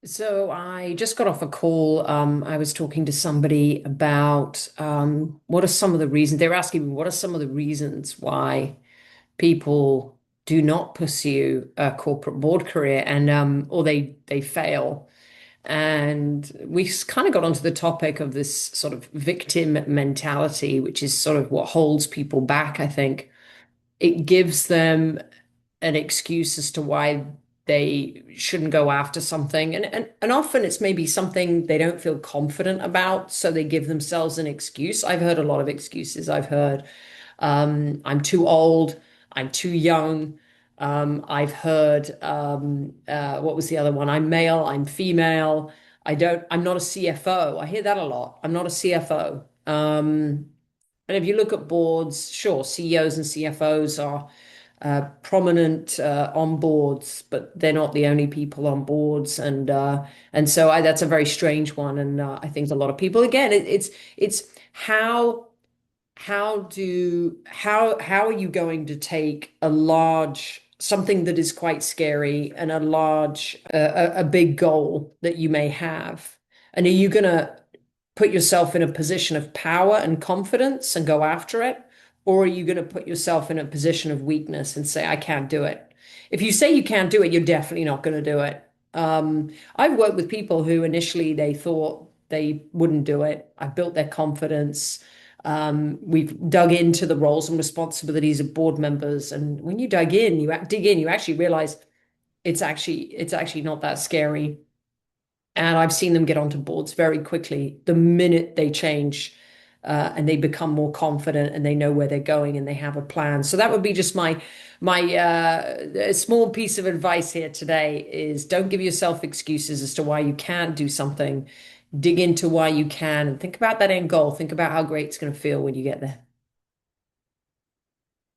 So I just got off a call. I was talking to somebody about what are some of the reasons. They were asking me what are some of the reasons why people do not pursue a corporate board career and or they fail. And we kind of got onto the topic of this sort of victim mentality, which is sort of what holds people back, I think. It gives them an excuse as to why they shouldn't go after something. And often it's maybe something they don't feel confident about, so they give themselves an excuse. I've heard a lot of excuses. I've heard I'm too old, I'm too young. I've heard what was the other one? I'm male, I'm female. I'm not a CFO. I hear that a lot. I'm not a CFO. And if you look at boards, sure, CEOs and CFOs are prominent on boards, but they're not the only people on boards, and so that's a very strange one. And I think a lot of people, again, it's how are you going to take a large something that is quite scary and a large a big goal that you may have, and are you going to put yourself in a position of power and confidence and go after it? Or are you going to put yourself in a position of weakness and say, I can't do it? If you say you can't do it, you're definitely not going to do it. I've worked with people who initially they thought they wouldn't do it. I built their confidence. We've dug into the roles and responsibilities of board members. And when you dig in, you actually realize it's actually not that scary. And I've seen them get onto boards very quickly the minute they change and they become more confident and they know where they're going and they have a plan. So that would be just my a small piece of advice here today is don't give yourself excuses as to why you can't do something. Dig into why you can and think about that end goal. Think about how great it's going to feel when you get there.